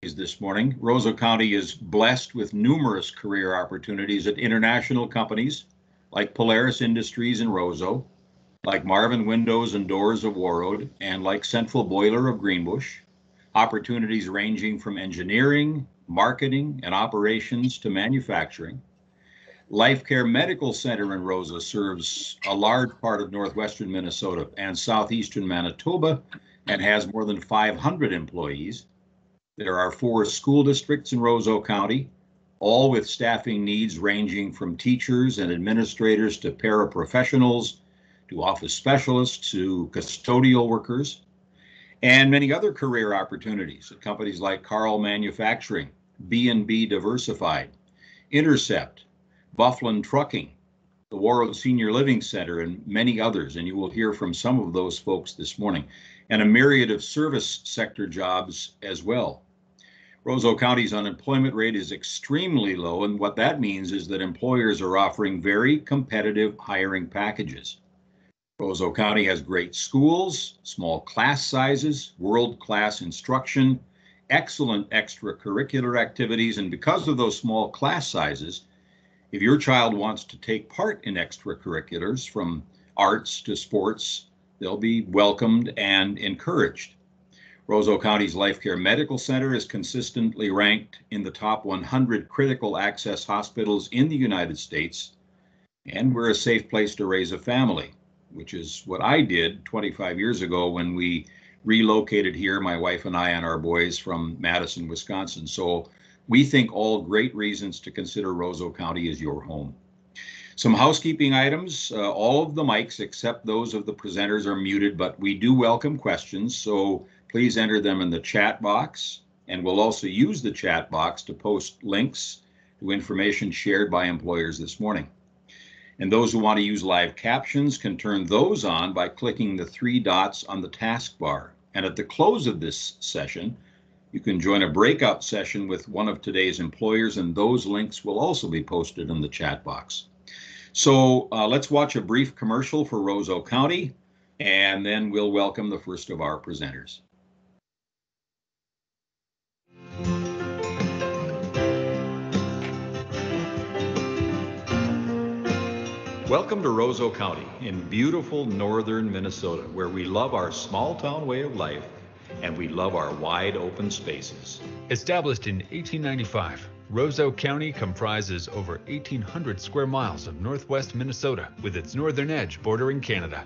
this morning. Roseau County is blessed with numerous career opportunities at international companies like Polaris Industries in Roseau, like Marvin Windows and Doors of Warroad, and like Central Boiler of Greenbush. Opportunities ranging from engineering, marketing, and operations to manufacturing. Life Care Medical Center in Roseau serves a large part of northwestern Minnesota and southeastern Manitoba and has more than 500 employees. There are 4 school districts in Roseau County, all with staffing needs ranging from teachers and administrators to paraprofessionals, to office specialists, to custodial workers, and many other career opportunities at companies like Carl Manufacturing, B&B Diversified, Intercept, Bufflin Trucking, the Warroad Senior Living Center, and many others, and you will hear from some of those folks this morning, and a myriad of service sector jobs as well. Roseau County's unemployment rate is extremely low, and what that means is that employers are offering very competitive hiring packages. Roseau County has great schools, small class sizes, world-class instruction, excellent extracurricular activities, and because of those small class sizes, if your child wants to take part in extracurriculars from arts to sports, they'll be welcomed and encouraged. Roseau County's Life Care Medical Center is consistently ranked in the top 100 critical access hospitals in the United States, and we're a safe place to raise a family, which is what I did 25 years ago when we relocated here, my wife and I and our boys, from Madison, Wisconsin. So we think all great reasons to consider Roseau County as your home. Some housekeeping items. All of the mics except those of the presenters are muted, but we do welcome questions, so please enter them in the chat box, and we'll also use the chat box to post links to information shared by employers this morning. And those who want to use live captions can turn those on by clicking the 3 dots on the taskbar. And at the close of this session, you can join a breakout session with one of today's employers, and those links will also be posted in the chat box. So let's watch a brief commercial for Roseau County, and then we'll welcome the first of our presenters. Welcome to Roseau County in beautiful northern Minnesota, where we love our small town way of life and we love our wide open spaces. Established in 1895, Roseau County comprises over 1,800 square miles of northwest Minnesota with its northern edge bordering Canada.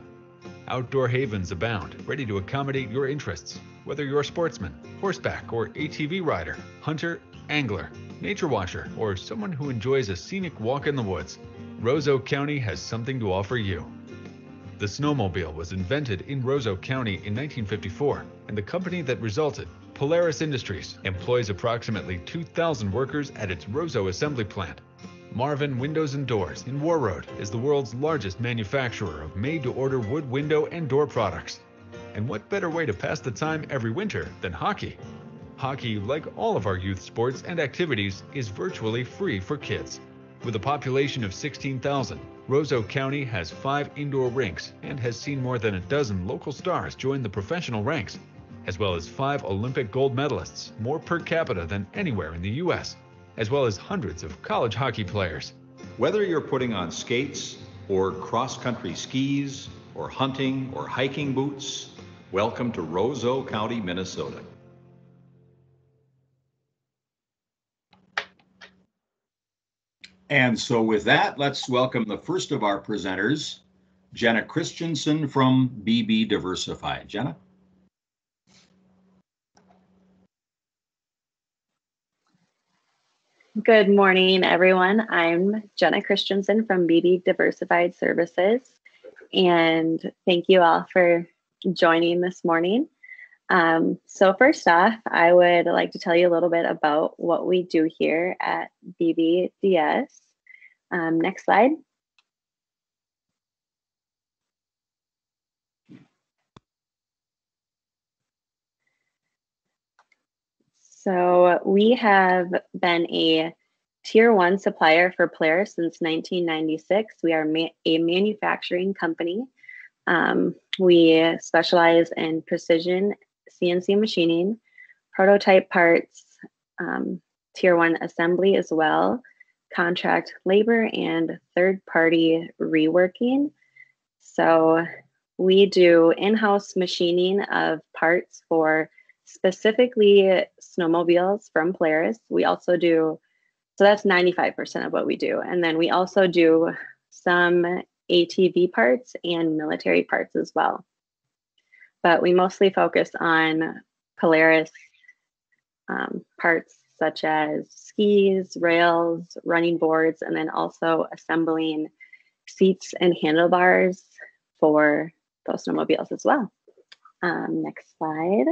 Outdoor havens abound, ready to accommodate your interests, whether you're a sportsman, horseback or ATV rider, hunter, angler, nature watcher, or someone who enjoys a scenic walk in the woods. Roseau County has something to offer you. The snowmobile was invented in Roseau County in 1954, and the company that resulted, Polaris Industries, employs approximately 2,000 workers at its Roseau assembly plant. Marvin Windows and Doors in Warroad is the world's largest manufacturer of made-to-order wood window and door products. And what better way to pass the time every winter than hockey? Hockey, like all of our youth sports and activities, is virtually free for kids. With a population of 16,000, Roseau County has 5 indoor rinks and has seen more than a dozen local stars join the professional ranks, as well as 5 Olympic gold medalists, more per capita than anywhere in the U.S., as well as hundreds of college hockey players. Whether you're putting on skates or cross-country skis or hunting or hiking boots, welcome to Roseau County, Minnesota. And so with that, let's welcome the first of our presenters, Jenna Christensen from BB Diversified. Jenna? Good morning, everyone. I'm Jenna Christensen from BB Diversified Services, and thank you all for joining this morning. So first off, I would like to tell you a little bit about what we do here at BBDS. Next slide. So we have been a Tier 1 supplier for Polaris since 1996. We are a manufacturing company. We specialize in precision CNC machining, prototype parts, Tier 1 assembly as well, contract labor, and third-party reworking. So we do in-house machining of parts for specifically snowmobiles from Polaris. We also do, so that's 95% of what we do. And then we also do some ATV parts and military parts as well. But we mostly focus on Polaris parts such as skis, rails, running boards, and then also assembling seats and handlebars for those snowmobiles as well. Next slide.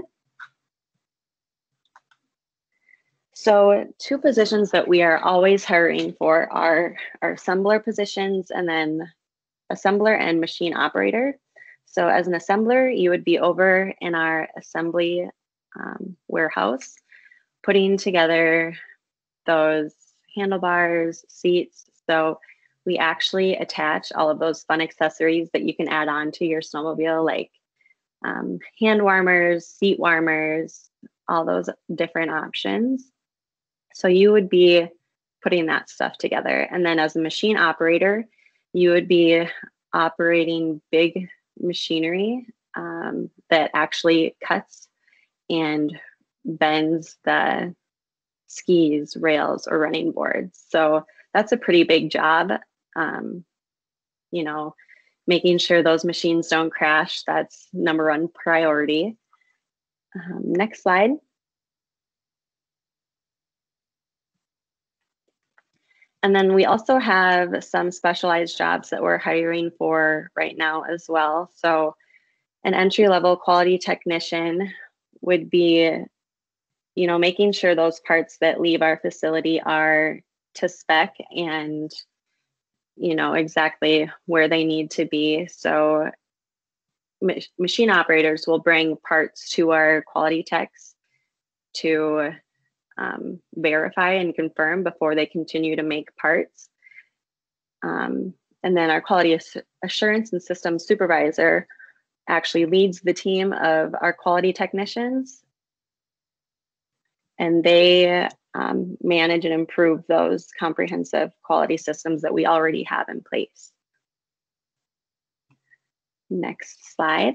So two positions that we are always hiring for are our assembler positions, and then assembler and machine operator. So as an assembler, you would be over in our assembly warehouse, putting together those handlebars, seats. So we actually attach all of those fun accessories that you can add on to your snowmobile, like hand warmers, seat warmers, all those different options. So you would be putting that stuff together. And then as a machine operator, you would be operating big machinery that actually cuts and bends the skis, rails, or running boards. So that's a pretty big job. You know, making sure those machines don't crash, that's number one priority. Next slide. And then we also have some specialized jobs that we're hiring for right now as well. So an entry-level quality technician would be, you know, making sure those parts that leave our facility are to spec and, you know, exactly where they need to be. So machine operators will bring parts to our quality techs to verify and confirm before they continue to make parts. And then our quality assurance and systems supervisor actually leads the team of our quality technicians, and they manage and improve those comprehensive quality systems that we already have in place. Next slide.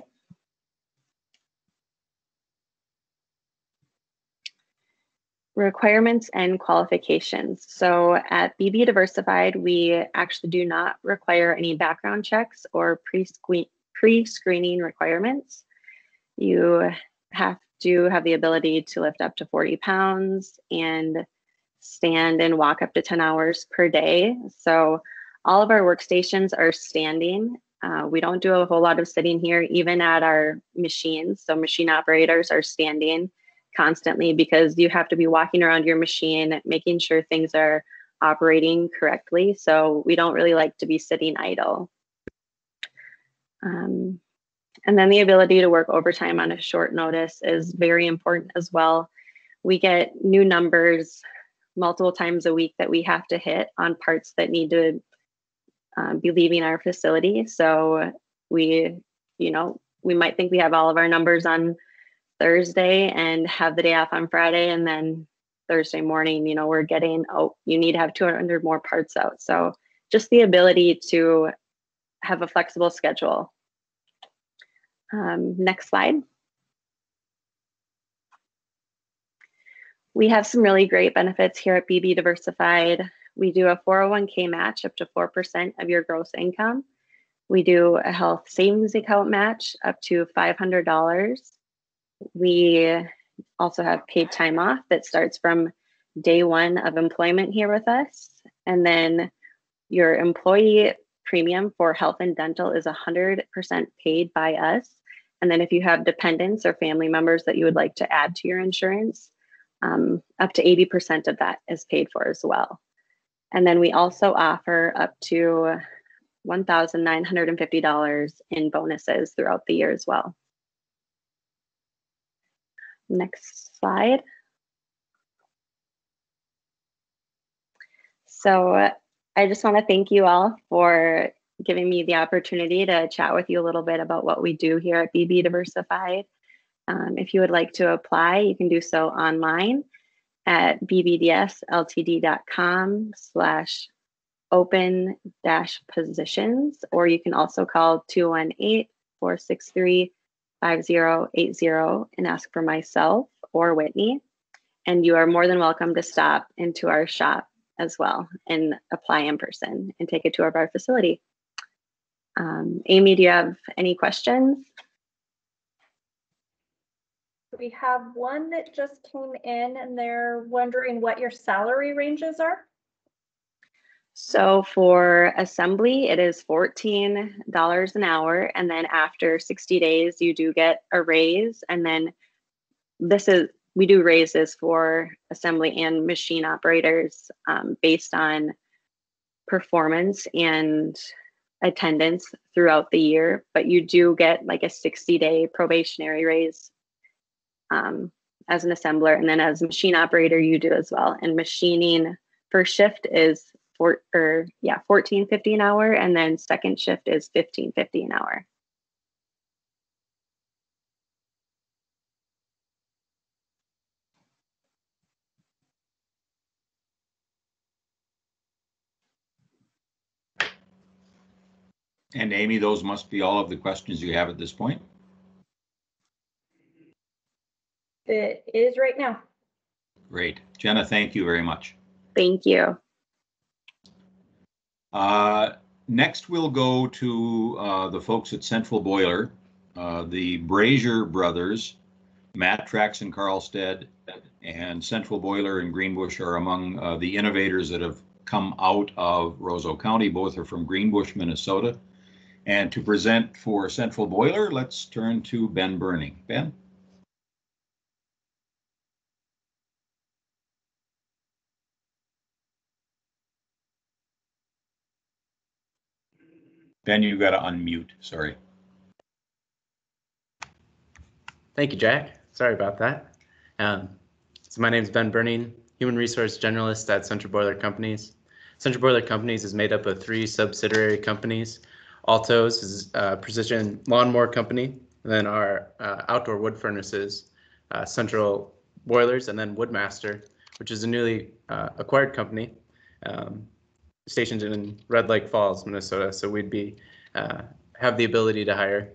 Requirements and qualifications. So at BB Diversified, we actually do not require any background checks or pre-screening requirements. You have to have the ability to lift up to 40 pounds and stand and walk up to 10 hours per day. So all of our workstations are standing. We don't do a whole lot of sitting here, even at our machines. So machine operators are standing constantly because you have to be walking around your machine, making sure things are operating correctly. So we don't really like to be sitting idle. And then the ability to work overtime on a short notice is very important as well. We get new numbers multiple times a week that we have to hit on parts that need to be leaving our facility. So we might think we have all of our numbers on Thursday and have the day off on Friday, and then Thursday morning, you know, we're getting, oh, you need to have 200 more parts out. So just the ability to have a flexible schedule. Next slide. We have some really great benefits here at BB Diversified. We do a 401k match up to 4% of your gross income. We do a health savings account match up to $500. We also have paid time off that starts from day one of employment here with us. And then your employee premium for health and dental is 100% paid by us. And then if you have dependents or family members that you would like to add to your insurance, up to 80% of that is paid for as well. And then we also offer up to $1,950 in bonuses throughout the year as well. Next slide. So I just want to thank you all for giving me the opportunity to chat with you a little bit about what we do here at BB Diversified. If you would like to apply, you can do so online. at bbdsltd.com/open-positions, or you can also call 218-463-5080 and ask for myself or Whitney. And you are more than welcome to stop into our shop as well and apply in person and take a tour of our facility. Amy, do you have any questions? We have one that just came in and they're wondering what your salary ranges are. So for assembly, it is $14 an hour. And then after 60 days, you do get a raise. And then we do raises for assembly and machine operators based on performance and attendance throughout the year. But you do get like a 60-day probationary raise as an assembler, and then as a machine operator you do as well. And machining first shift is $14.50 an hour, and then second shift is $15.50 an hour. And Amy, those must be all of the questions you have at this point. It is right now. Great. Jenna, thank you very much. Thank you. Next, we'll go to the folks at Central Boiler. The Brazier brothers, Matt Trax in Carlstead, and Central Boiler in Greenbush are among the innovators that have come out of Roseau County. Both are from Greenbush, Minnesota. And to present for Central Boiler, let's turn to Ben Burning. Ben? Ben, you've got to unmute, sorry. Thank you, Jack. Sorry about that. So my name is Ben Burning, Human Resource Generalist at Central Boiler Companies. Central Boiler Companies is made up of 3 subsidiary companies. Altos is a precision lawnmower company, and then our outdoor wood furnaces, Central Boilers, and then Woodmaster, which is a newly acquired company stationed in Red Lake Falls, Minnesota. So we'd be have the ability to hire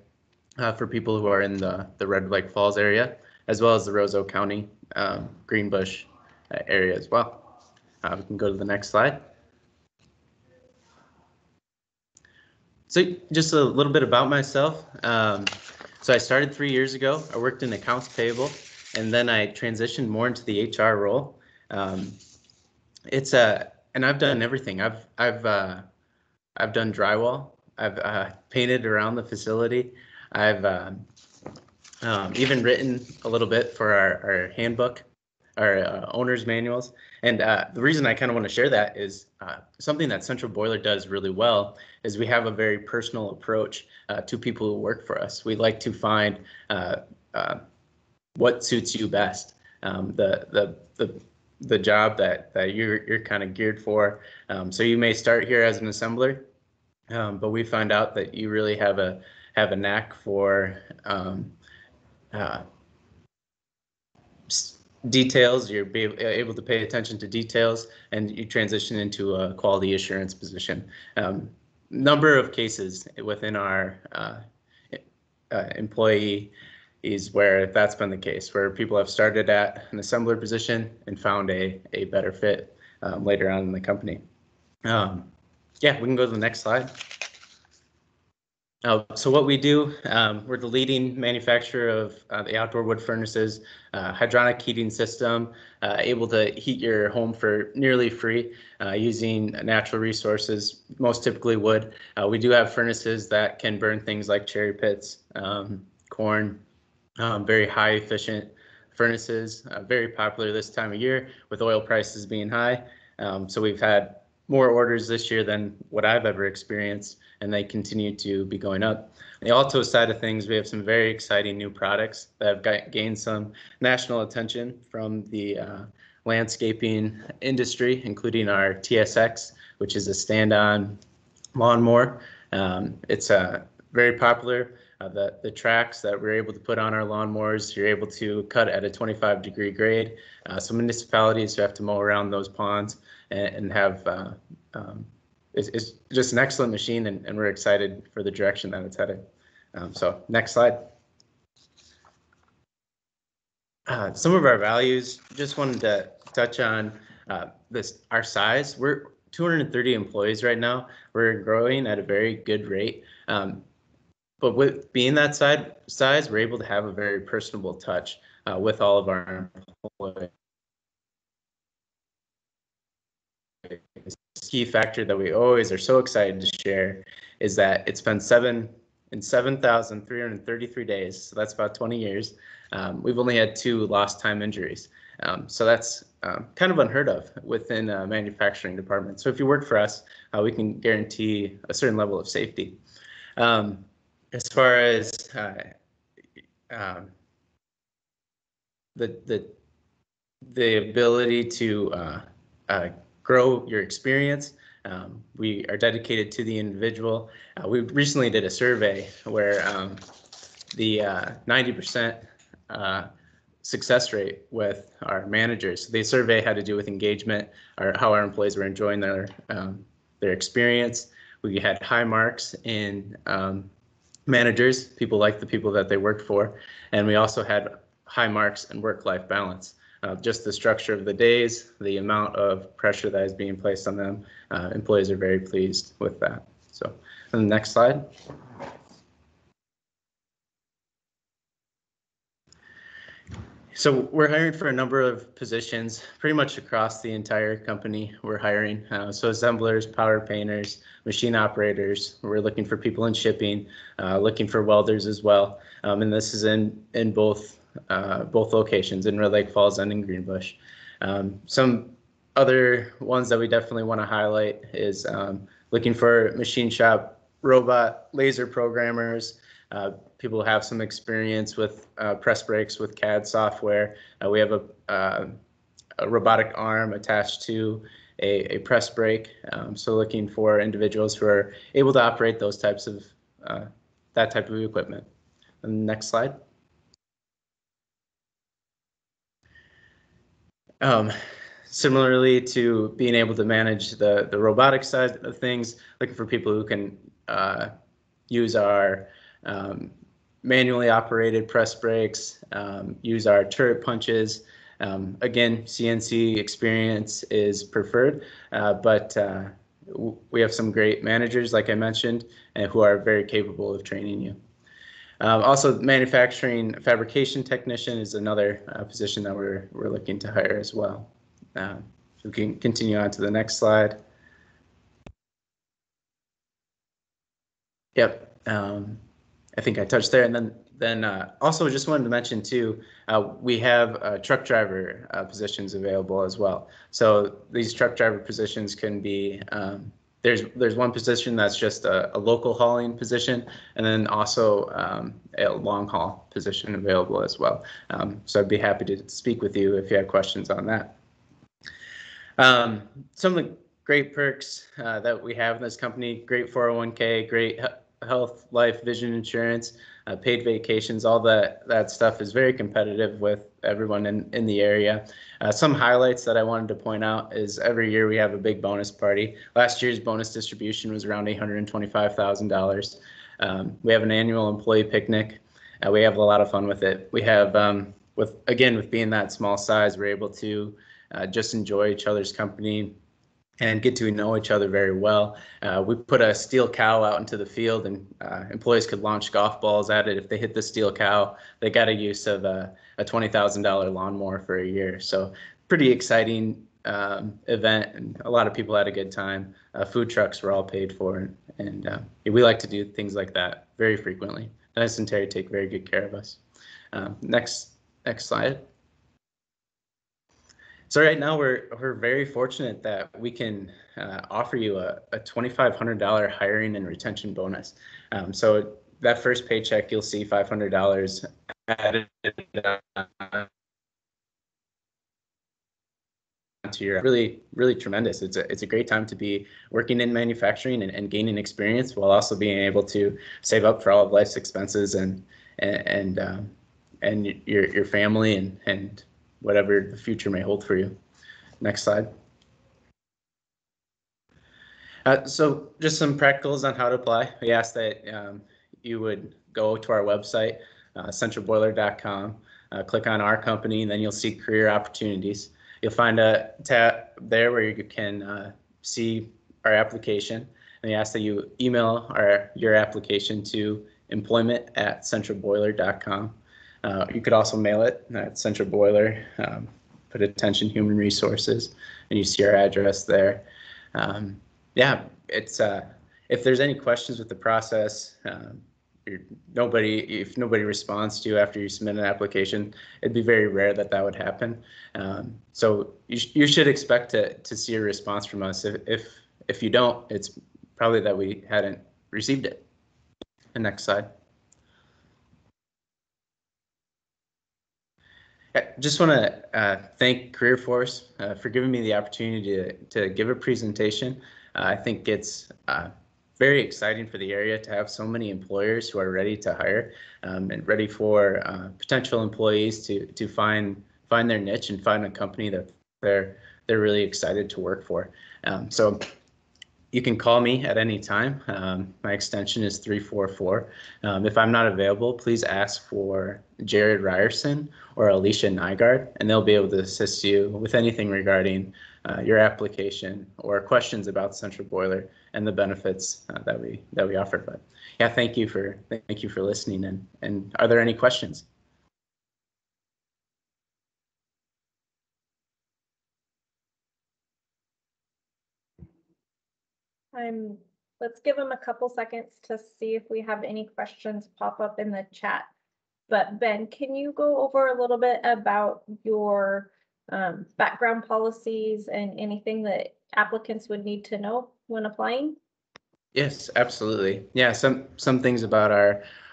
for people who are in the Red Lake Falls area, as well as the Roseau County, Greenbush area as well. We can go to the next slide. So just a little bit about myself. So I started 3 years ago. I worked in accounts payable, and then I transitioned more into the HR role. And I've done everything. I've done drywall. I've painted around the facility. I've even written a little bit for our handbook, our owner's manuals. And the reason I kind of want to share that is something that Central Boiler does really well is we have a very personal approach to people who work for us. We like to find what suits you best, the job that you're kind of geared for. So you may start here as an assembler, but we find out that you really have a knack for details. You're able to pay attention to details, and you transition into a quality assurance position. Number of cases within our employees where that's been the case, where people have started at an assembler position and found a better fit later on in the company. Yeah, we can go to the next slide. So what we do, we're the leading manufacturer of the outdoor wood furnaces, hydronic heating system, able to heat your home for nearly free using natural resources, most typically wood. We do have furnaces that can burn things like cherry pits, corn, very high efficient furnaces, very popular this time of year with oil prices being high. So we've had more orders this year than what I've ever experienced, and they continue to be going up. On the Alto side of things, we have some very exciting new products that have gained some national attention from the landscaping industry, including our TSX, which is a stand-on lawnmower. It's very popular The tracks that we're able to put on our lawnmowers, you're able to cut at a 25-degree grade. So municipalities who have to mow around those ponds and have it's just an excellent machine, and we're excited for the direction that it's headed. So next slide. Some of our values, just wanted to touch on our size. We're 230 employees right now. We're growing at a very good rate. But with being that size, we're able to have a very personable touch with all of our employees. Key factor that we always are so excited to share is that it's been 7,333 days, so that's about 20 years. We've only had 2 lost time injuries. So that's kind of unheard of within a manufacturing department. So if you work for us, we can guarantee a certain level of safety. As far as the ability to grow your experience, we are dedicated to the individual. We recently did a survey where the 90% success rate with our managers. The survey had to do with engagement, or how our employees were enjoying their experience. We had high marks in managers. People liked the people that they worked for, and we also had high marks in work-life balance. Just the structure of the days, the amount of pressure that is being placed on them, employees are very pleased with that. So, on the next slide. So we're hiring for a number of positions, pretty much across the entire company. We're hiring so assemblers, powder painters, machine operators. We're looking for people in shipping, looking for welders as well. And this is in both locations, in Red Lake Falls and in Greenbush. Some other ones that we definitely want to highlight is looking for machine shop robot laser programmers, people who have some experience with press brakes with CAD software. We have a robotic arm attached to a press brake. So looking for individuals who are able to operate those types of that type of equipment. And next slide. Similarly to being able to manage the robotic side of things, looking for people who can use our manually operated press brakes, use our turret punches. Again, CNC experience is preferred, but we have some great managers, like I mentioned, who are very capable of training you. Also, manufacturing fabrication technician is another position that we're looking to hire as well. So we can continue on to the next slide. Yep, I think I touched there. And then also just wanted to mention too, we have truck driver positions available as well. So these truck driver positions can be, there's one position that's just a local hauling position, and then also a long haul position available as well. So I'd be happy to speak with you if you have questions on that. Some of the great perks that we have in this company: great 401k, great health, life, vision insurance, paid vacations. All that stuff is very competitive with everyone in the area. Some highlights that I wanted to point out is every year we have a big bonus party. Last year's bonus distribution was around $825,000. We have an annual employee picnic. We have a lot of fun with it. We have, with being that small size, we're able to just enjoy each other's company and get to know each other very well. We put a steel cow out into the field, and employees could launch golf balls at it. If they hit the steel cow, they got a use of a $20,000 lawnmower for a year. So pretty exciting event, and a lot of people had a good time. Food trucks were all paid for, and we like to do things like that very frequently. Dennis and Terry take very good care of us. Next slide. So right now we're very fortunate that we can offer you a $2,500 hiring and retention bonus. So that first paycheck, you'll see $500 added onto your really tremendous. It's a great time to be working in manufacturing and gaining experience while also being able to save up for all of life's expenses and your family and whatever the future may hold for you. Next slide. So just some practicals on how to apply. We ask that you would go to our website, centralboiler.com, click on our company, and then you'll see career opportunities. You'll find a tab there where you can see our application, and we ask that you email your application to employment@centralboiler.com. You could also mail it at Central Boiler, put attention human resources, and you see our address there. Yeah, it's if there's any questions with the process, if nobody responds to you after you submit an application, it'd be very rare that would happen. So you should expect to see a response from us. If you don't, it's probably that we hadn't received it. The next slide. I just want to thank CareerForce for giving me the opportunity to give a presentation. I think it's very exciting for the area to have so many employers who are ready to hire and ready for potential employees to find their niche and find a company that they're really excited to work for. So you can call me at any time. My extension is 344. If I'm not available, please ask for Jared Ryerson or Alicia Nygaard, and they'll be able to assist you with anything regarding your application or questions about Central Boiler and the benefits that we offer. But yeah, thank you for listening. And are there any questions? Let's give them a couple seconds to see if we have any questions pop up in the chat. But Ben, can you go over a little bit about your background policies and anything that applicants would need to know when applying? Yes, absolutely. Yeah, some things about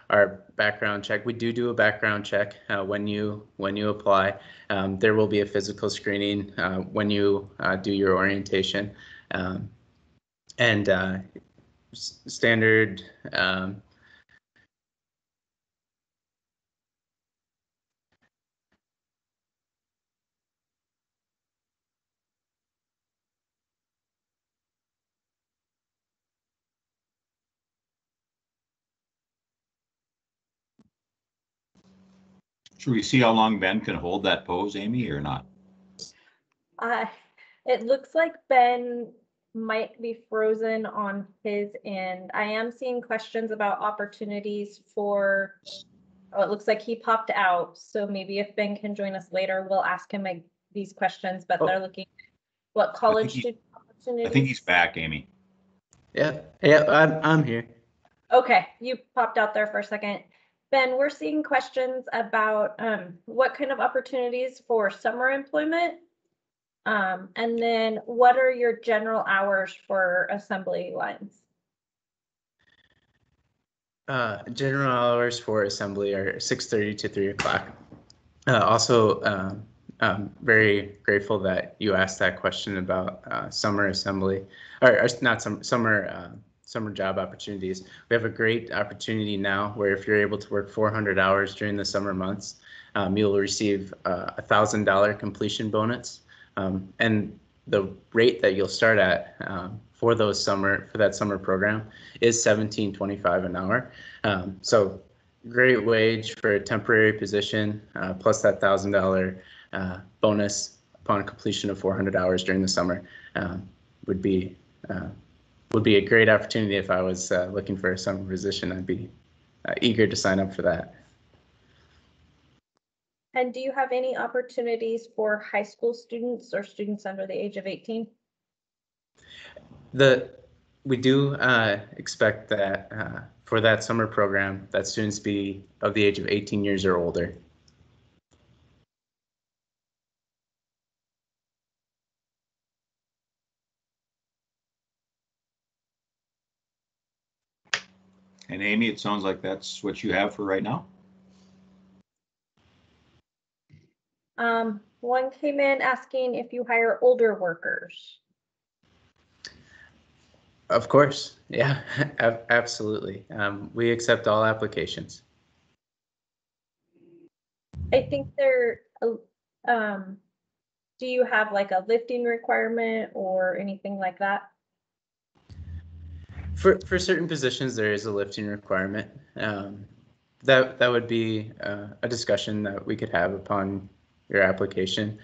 our background check. We do a background check when you apply. There will be a physical screening when you do your orientation, and standard. Should we see how long Ben can hold that pose, Amy, or not? It looks like Ben might be frozen on his end. I am seeing questions about opportunities for, oh, it looks like he popped out. So maybe if Ben can join us later, we'll ask him these questions, but they're looking what college student opportunities. I think he's back, Amy. Yeah, I'm here. Okay, you popped out there for a second. Ben, we're seeing questions about what kind of opportunities for summer employment, and then what are your general hours for assembly lines? General hours for assembly are 6:30 to 3 o'clock. Also, I'm very grateful that you asked that question about summer assembly, or not summer job opportunities. We have a great opportunity now where if you're able to work 400 hours during the summer months, you'll receive a $1,000 completion bonus. And the rate that you'll start at for that summer program is $17.25 an hour. So great wage for a temporary position, plus that $1,000 bonus upon completion of 400 hours during the summer would be a great opportunity. If I was looking for a summer position, I'd be eager to sign up for that. And do you have any opportunities for high school students or students under the age of 18? We do expect that for that summer program, that students be of the age of 18 years or older. And Amy, it sounds like that's what you have for right now. One came in asking if you hire older workers. Of course, yeah, absolutely. We accept all applications. I think do you have like a lifting requirement or anything like that? For certain positions, there is a lifting requirement. That would be a discussion that we could have upon your application,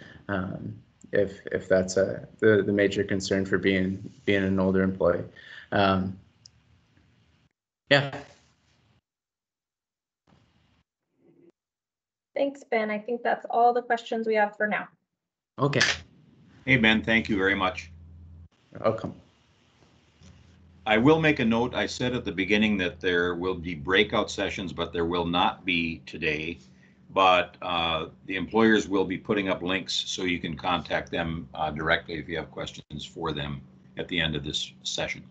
if that's the major concern for being an older employee. Yeah. Thanks, Ben. I think that's all the questions we have for now. Okay. Hey, Ben, thank you very much. Welcome. I will make a note. I said at the beginning that there will be breakout sessions, but there will not be today. But the employers will be putting up links so you can contact them directly if you have questions for them at the end of this session.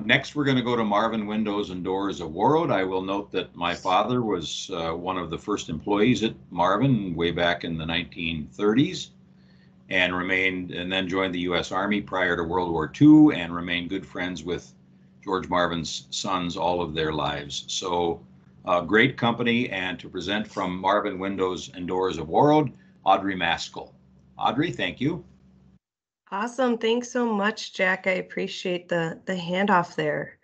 Next, we're going to go to Marvin Windows and Doors of Warroad. I will note that my father was one of the first employees at Marvin way back in the 1930s and then joined the U.S. Army prior to World War II and remained good friends with George Marvin's sons all of their lives. So great company. And to present from Marvin Windows and Doors of Warroad, Audrey Maskell. Audrey, thank you. Awesome. Thanks so much, Jack. I appreciate the handoff there.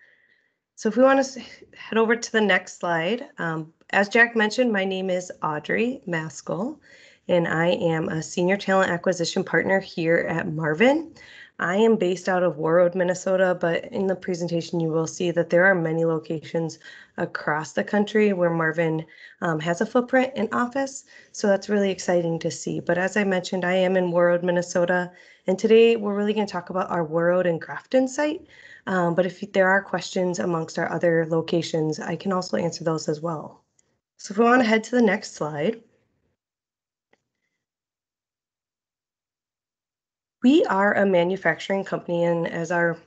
So if we want to head over to the next slide, as Jack mentioned, my name is Audrey Maskell, and I am a Senior Talent Acquisition Partner here at Marvin. I am based out of Warroad, Minnesota, but in the presentation you will see that there are many locations across the country where Marvin has a footprint and office, so that's really exciting to see. But as I mentioned, I am in Warroad, Minnesota, and today we're really going to talk about our Warroad and Grafton site. But if there are questions amongst our other locations, I can also answer those as well. So if we want to head to the next slide. We are a manufacturing company, and as our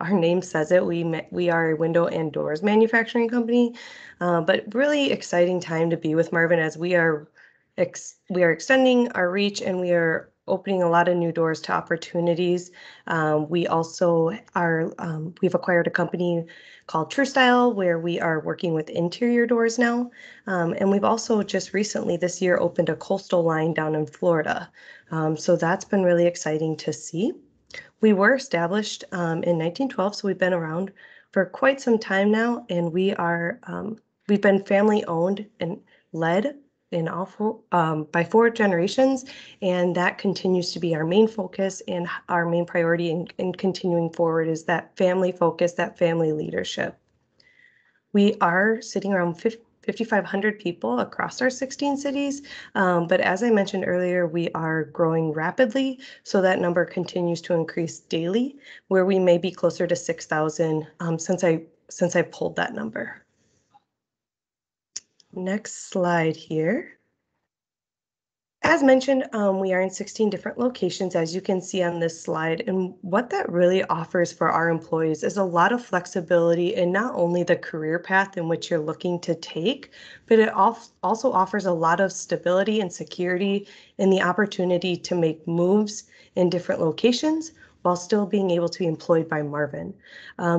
name says it, we are a window and doors manufacturing company. But really exciting time to be with Marvin as we are extending our reach and we are opening a lot of new doors to opportunities. We also we've acquired a company called TrueStyle where we are working with interior doors now. And we've also just recently this year opened a coastal line down in Florida. So that's been really exciting to see. We were established in 1912, so we've been around for quite some time now, and we've been family owned and led in by 4 generations, and that continues to be our main focus and our main priority in continuing forward is that family focus, that family leadership. We are sitting around 5,500 people across our 16 cities, but as I mentioned earlier, we are growing rapidly, so that number continues to increase daily, where we may be closer to 6,000 since I pulled that number. Next slide here. As mentioned, we are in 16 different locations, as you can see on this slide, and what that really offers for our employees is a lot of flexibility in not only the career path in which you're looking to take, but it also offers a lot of stability and security in the opportunity to make moves in different locations while still being able to be employed by Marvin.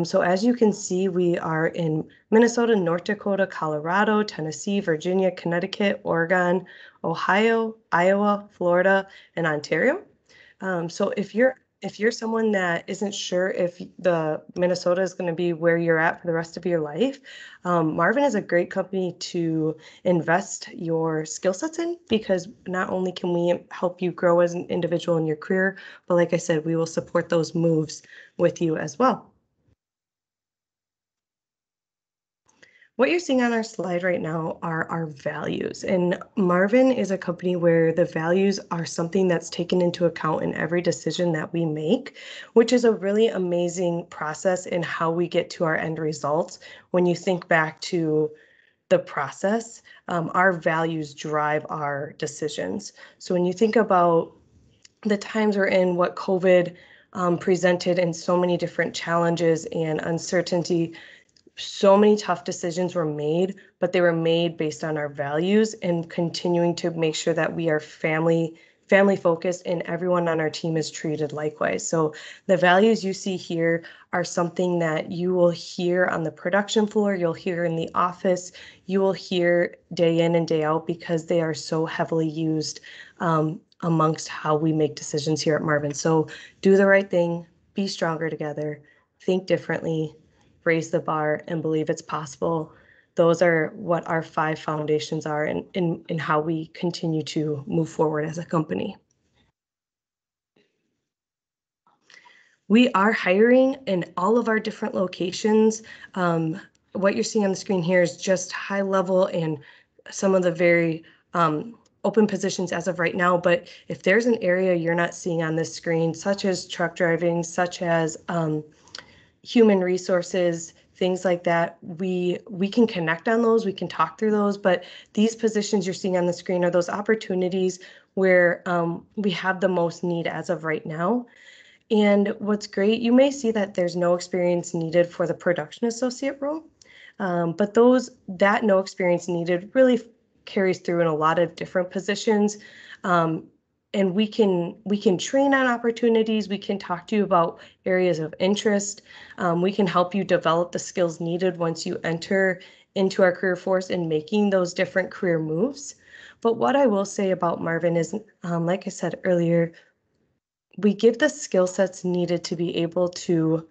So as you can see, we are in Minnesota, North Dakota, Colorado, Tennessee, Virginia, Connecticut, Oregon, Ohio, Iowa, Florida, and Ontario. So if you're someone that isn't sure if the Minnesota is going to be where you're at for the rest of your life, Marvin is a great company to invest your skill sets in, because not only can we help you grow as an individual in your career, but like I said, we will support those moves with you as well. What you're seeing on our slide right now are our values, and Marvin is a company where the values are something that's taken into account in every decision that we make, which is a really amazing process in how we get to our end results. When you think back to the process, our values drive our decisions. So when you think about the times we're in, what COVID presented in so many different challenges and uncertainty, so many tough decisions were made, but they were made based on our values and continuing to make sure that we are family focused and everyone on our team is treated likewise. So the values you see here are something that you will hear on the production floor, you'll hear in the office, you will hear day in and day out because they are so heavily used amongst how we make decisions here at Marvin. So do the right thing, be stronger together, think differently, raise the bar, and believe it's possible. Those are what our 5 foundations are in how we continue to move forward as a company. We are hiring in all of our different locations. What you're seeing on the screen here is just high level and some of the very open positions as of right now. But if there's an area you're not seeing on this screen, such as truck driving, such as human resources, things like that, we can connect on those, we can talk through those, but these positions you're seeing on the screen are those opportunities where we have the most need as of right now. And what's great, you may see that there's no experience needed for the production associate role, but that no experience needed really carries through in a lot of different positions. And we can train on opportunities. We can talk to you about areas of interest. We can help you develop the skills needed once you enter into our career force in making those different career moves. But what I will say about Marvin is, like I said earlier, we give the skill sets needed to be able to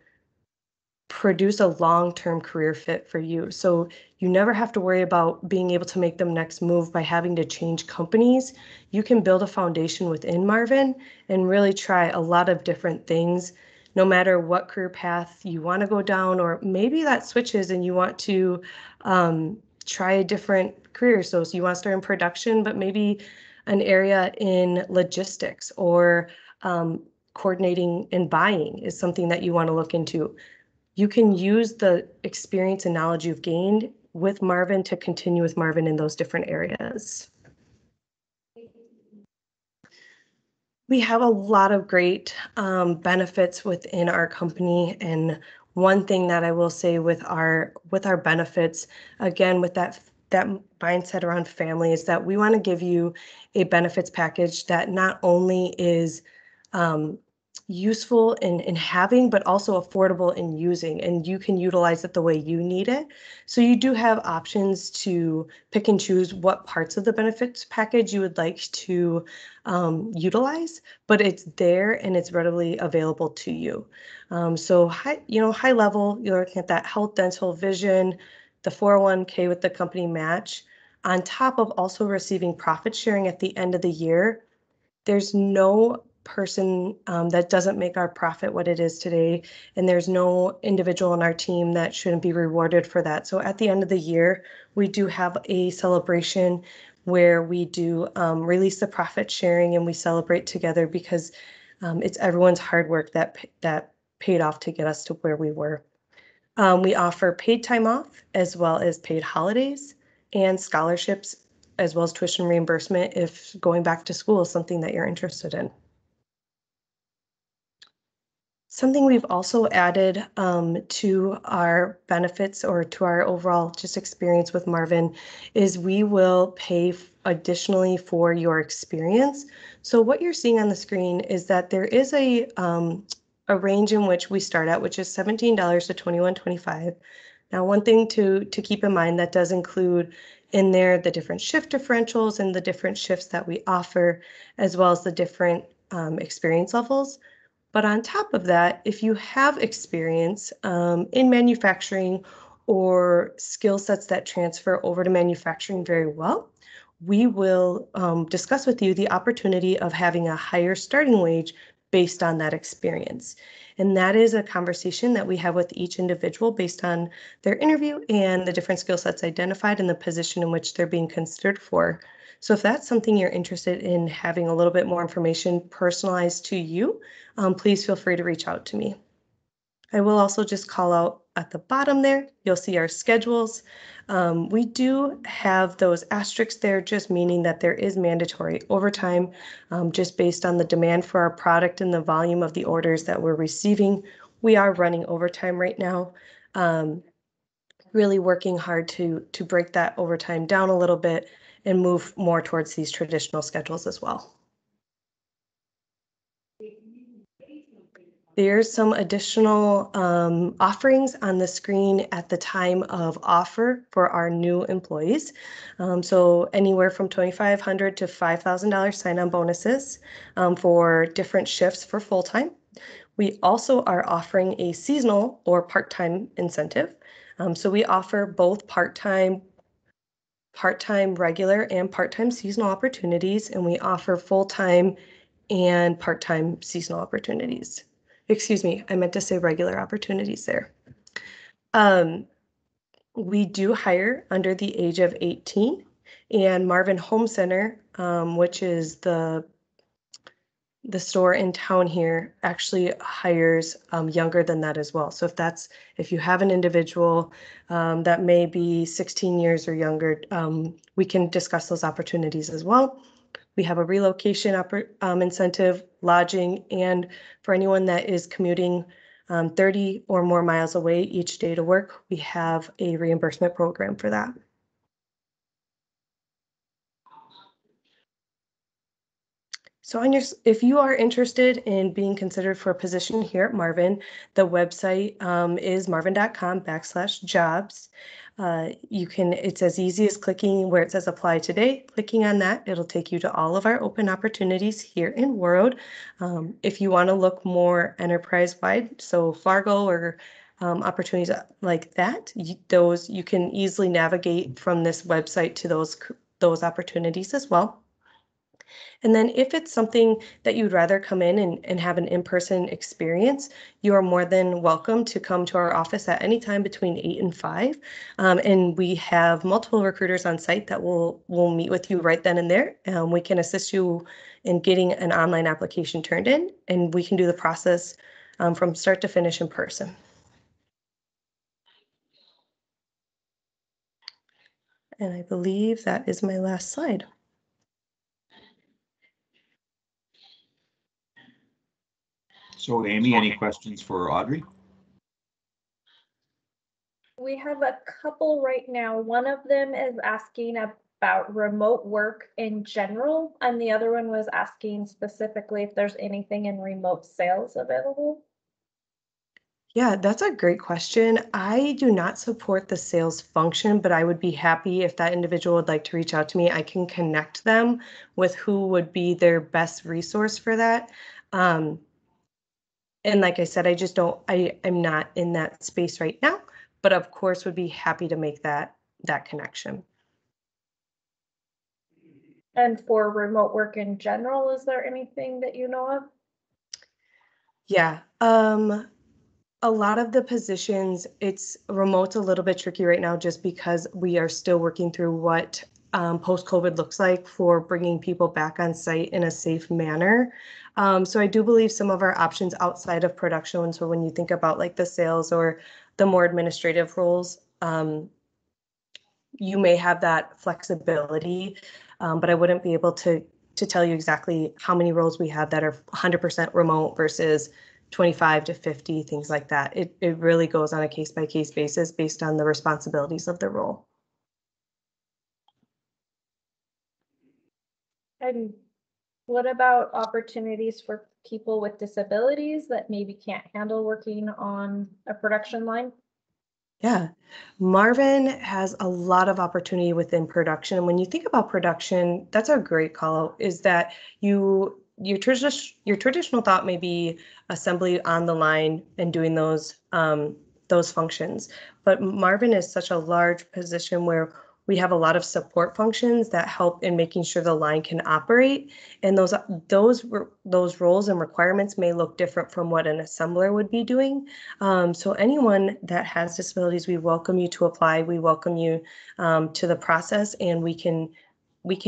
produce a long-term career fit for you. So you never have to worry about being able to make the next move by having to change companies. You can build a foundation within Marvin and really try a lot of different things, no matter what career path you want to go down, or maybe that switches and you want to try a different career. So you want to start in production, but maybe an area in logistics or coordinating and buying is something that you want to look into. You can use the experience and knowledge you've gained with Marvin to continue with Marvin in those different areas. We have a lot of great benefits within our company, and one thing that I will say with our benefits, again, with that mindset around family, is that we want to give you a benefits package that not only is useful in having, but also affordable in using, and you can utilize it the way you need it. So you do have options to pick and choose what parts of the benefits package you would like to utilize, but it's there and it's readily available to you. So high level, you're looking at that health, dental, vision, the 401k with the company match, on top of also receiving profit sharing at the end of the year. There's no person that doesn't make our profit what it is today, and there's no individual on our team that shouldn't be rewarded for that. So at the end of the year, we do have a celebration where we do release the profit sharing and we celebrate together, because it's everyone's hard work that paid off to get us to where we were. We offer paid time off as well as paid holidays and scholarships, as well as tuition reimbursement if going back to school is something that you're interested in. Something we've also added to our benefits, or to our overall just experience with Marvin, is we will pay additionally for your experience. So what you're seeing on the screen is that there is a range in which we start at, which is $17 to $21.25. Now, one thing to keep in mind, that does include in there the different shift differentials and the different shifts that we offer, as well as the different experience levels. But on top of that, if you have experience in manufacturing or skill sets that transfer over to manufacturing very well, we will discuss with you the opportunity of having a higher starting wage based on that experience. And that is a conversation that we have with each individual based on their interview and the different skill sets identified and the position in which they're being considered for. So if that's something you're interested in having a little bit more information personalized to you, please feel free to reach out to me. I will also just call out at the bottom there, you'll see our schedules. We do have those asterisks there, just meaning that there is mandatory overtime, just based on the demand for our product and the volume of the orders that we're receiving. We are running overtime right now. really working hard to break that overtime down a little bit and move more towards these traditional schedules as well. There's some additional offerings on the screen at the time of offer for our new employees. So anywhere from $2,500 to $5,000 sign-on bonuses for different shifts for full-time. We also are offering a seasonal or part-time incentive. So we offer both part-time regular and part-time seasonal opportunities, and we offer full-time and part-time seasonal opportunities. Excuse me, I meant to say regular opportunities there. We do hire under the age of 18, and Marvin Home Center, which is the store in town here, actually hires younger than that as well. So if you have an individual that may be 16 years or younger, we can discuss those opportunities as well. We have a relocation incentive, lodging, and for anyone that is commuting 30 or more miles away each day to work, we have a reimbursement program for that. So if you are interested in being considered for a position here at Marvin, the website is marvin.com/jobs. It's as easy as clicking where it says apply today. Clicking on that, it'll take you to all of our open opportunities here in Warroad. If you want to look more enterprise-wide, so Fargo or opportunities like that, you can easily navigate from this website to those opportunities as well. And then if it's something that you'd rather come in and have an in-person experience, you are more than welcome to come to our office at any time between 8 and 5. And we have multiple recruiters on site that will meet with you right then and there. We can assist you in getting an online application turned in, and we can do the process from start to finish in person. And I believe that is my last slide. So Amy, any questions for Audrey? We have a couple right now. One of them is asking about remote work in general, and the other one was asking specifically if there's anything in remote sales available. Yeah, that's a great question. I do not support the sales function, but I would be happy if that individual would like to reach out to me. I can connect them with who would be their best resource for that. And like I said, I'm not in that space right now, but of course would be happy to make that connection. And for remote work in general, is there anything that you know of? Yeah, a lot of the positions, it's remote's a little bit tricky right now just because we are still working through what post-COVID looks like for bringing people back on site in a safe manner. So I do believe some of our options outside of production, so when you think about like the sales or the more administrative roles, you may have that flexibility, but I wouldn't be able to tell you exactly how many roles we have that are 100% remote versus 25 to 50, things like that. It really goes on a case-by-case basis based on the responsibilities of the role. And what about opportunities for people with disabilities that maybe can't handle working on a production line? Yeah, Marvin has a lot of opportunity within production. And when you think about production, that's a great call out, is that your traditional thought may be assembly on the line and doing those functions. But Marvin is such a large position where we have a lot of support functions that help in making sure the line can operate. And those roles and requirements may look different from what an assembler would be doing. So anyone that has disabilities, we welcome you to apply. We welcome you to the process, and we can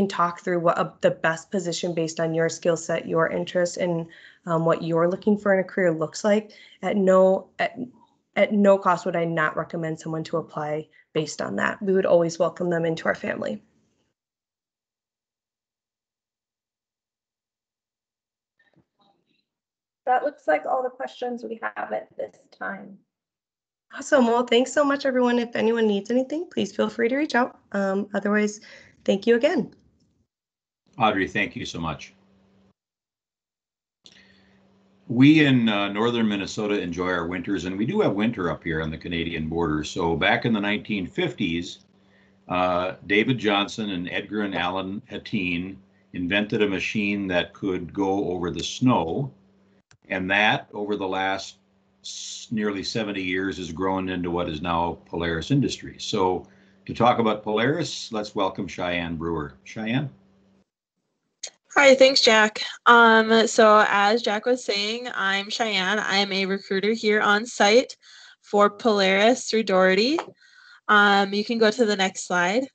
talk through what the best position based on your skill set, your interests, and what you're looking for in a career looks like. At no cost would I not recommend someone to apply based on that. We would always welcome them into our family. That looks like all the questions we have at this time. Awesome. Well, thanks so much, everyone. If anyone needs anything, please feel free to reach out. Otherwise, thank you again. Audrey, thank you so much. We in northern Minnesota enjoy our winters, and we do have winter up here on the Canadian border. So back in the 1950s, David Johnson and Edgar and Alan Hatteen invented a machine that could go over the snow, and that over the last nearly 70 years has grown into what is now Polaris Industries. So to talk about Polaris, let's welcome Cheyenne Brewer. Cheyenne? Hi, thanks, Jack. So as Jack was saying, I'm Cheyenne. I'm a recruiter here on site for Polaris through Doherty. You can go to the next slide.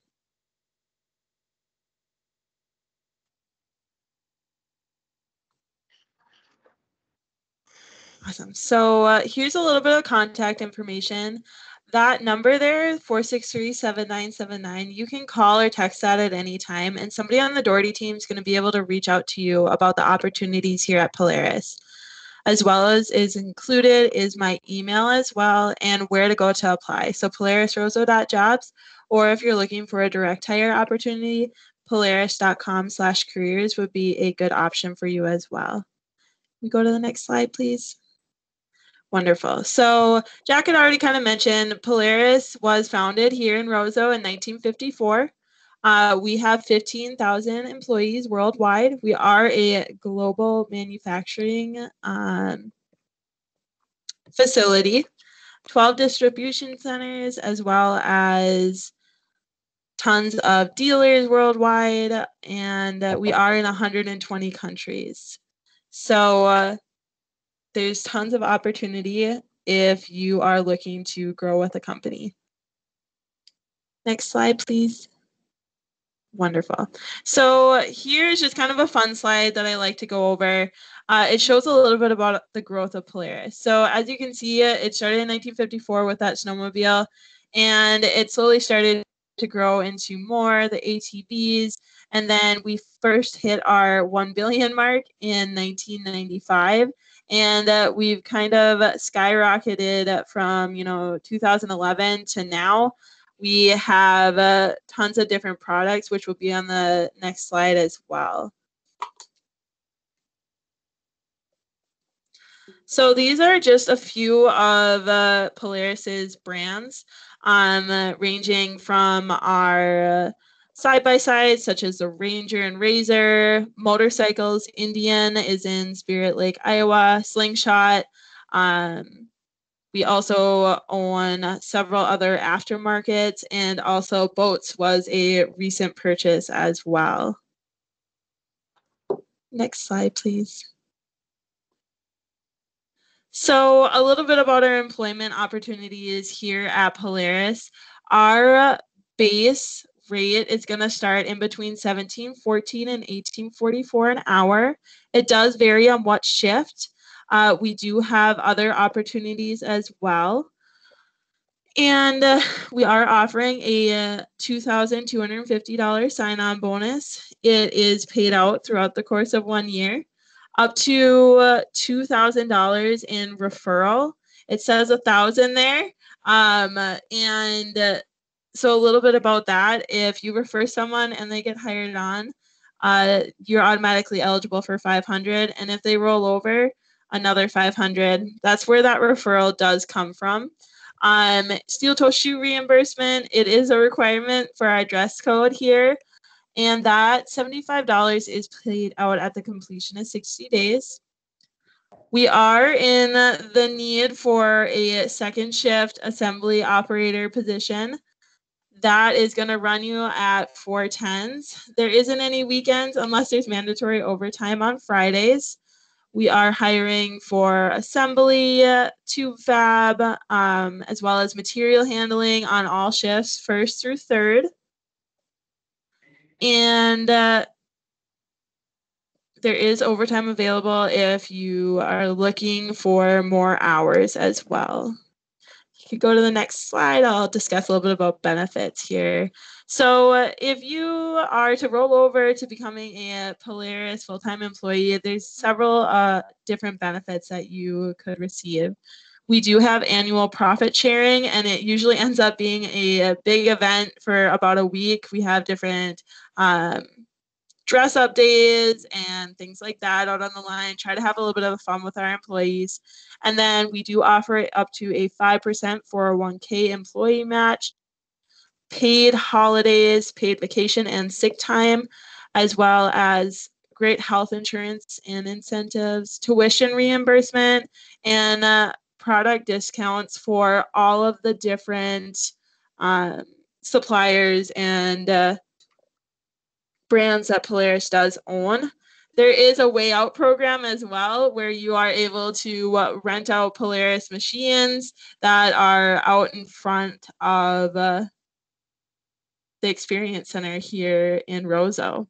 Awesome. So here's a little bit of contact information. That number there, 463-7979, you can call or text that at any time, and somebody on the Doherty team is going to be able to reach out to you about the opportunities here at Polaris. As well as is included is my email as well and where to go to apply. So polarisroseau.jobs, or if you're looking for a direct hire opportunity, polaris.com/careers would be a good option for you as well. We go to the next slide, please. Wonderful. So Jack had already kind of mentioned Polaris was founded here in Roseau in 1954. We have 15,000 employees worldwide. We are a global manufacturing facility, 12 distribution centers, as well as tons of dealers worldwide, and we are in 120 countries. So there's tons of opportunity if you are looking to grow with a company. Next slide, please. Wonderful. So here's just kind of a fun slide that I like to go over. It shows a little bit about the growth of Polaris. So as you can see, it started in 1954 with that snowmobile, and it slowly started to grow into more, the ATVs, and then we first hit our 1 billion mark in 1995. And we've kind of skyrocketed from, 2011 to now. We have tons of different products, which will be on the next slide as well. So these are just a few of Polaris's brands, ranging from our side-by-sides, such as the Ranger and Razor, motorcycles. Indian is in Spirit Lake, Iowa, Slingshot. We also own several other aftermarkets, and also boats was a recent purchase as well. Next slide, please. So a little bit about our employment opportunities here at Polaris. Our base rate is going to start in between $17.14 and $18.44 an hour. It does vary on what shift. We do have other opportunities as well. And we are offering a $2,250 sign-on bonus. It is paid out throughout the course of 1 year, up to $2,000 in referral. It says $1,000 there. So a little bit about that. If you refer someone and they get hired on, you're automatically eligible for $500. And if they roll over, another $500. That's where that referral does come from. Steel toe shoe reimbursement, it is a requirement for our dress code here, and that $75 is paid out at the completion of 60 days. We are in the need for a second shift assembly operator position. That is going to run you at 410s. There isn't any weekends unless there's mandatory overtime on Fridays. We are hiring for assembly, tube fab, as well as material handling on all shifts, first through third. And there is overtime available if you are looking for more hours as well. You could go to the next slide. I'll discuss a little bit about benefits here. So if you are to roll over to becoming a Polaris full-time employee, there's several different benefits that you could receive. We do have annual profit sharing, and it usually ends up being a big event for about a week. We have different dress up days and things like that out on the line, try to have a little bit of fun with our employees. And then we do offer up to a 5% 401k employee match, paid holidays, paid vacation and sick time, as well as great health insurance and incentives, tuition reimbursement, and product discounts for all of the different suppliers and brands that Polaris does own. There is a way out program as well where you are able to rent out Polaris machines that are out in front of the Experience Center here in Roseau.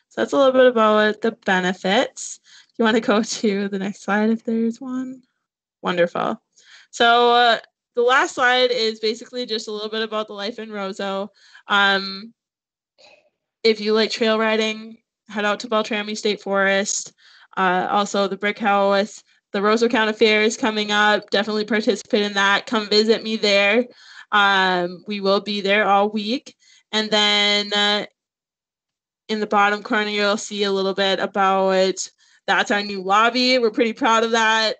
So that's a little bit about the benefits. You want to go to the next slide if there's one? Wonderful. So the last slide is basically just a little bit about the life in Roseau. If you like trail riding, head out to Beltrami State Forest. Also, the Brick House, the Roseau County Fair is coming up. Definitely participate in that. Come visit me there. We will be there all week. And then in the bottom corner, you'll see a little bit about that's our new lobby. We're pretty proud of that.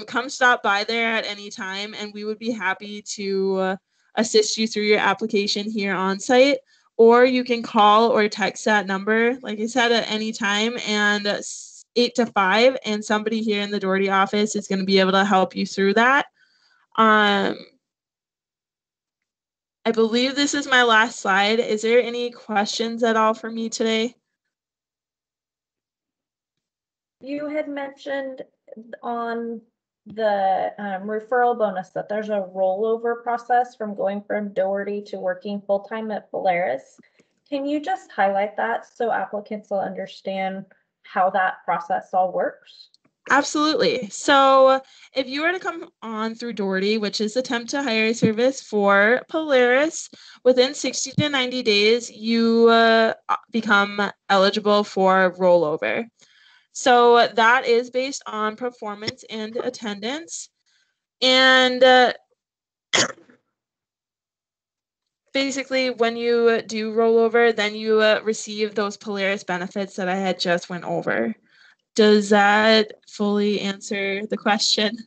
Come stop by there at any time, and we would be happy to assist you through your application here on site. Or you can call or text that number, like I said, at any time, and 8 to 5, and somebody here in the Doherty office is going to be able to help you through that. I believe this is my last slide. Is there any questions at all for me today? You had mentioned on the referral bonus that there's a rollover process from going from Doherty to working full-time at Polaris. Can you just highlight that so applicants will understand how that process all works? Absolutely. So if you were to come on through Doherty, which is the temp to hire service for Polaris, within 60 to 90 days, you become eligible for rollover. So that is based on performance and attendance. And basically, when you do rollover, then you receive those Polaris benefits that I had just went over. Does that fully answer the question?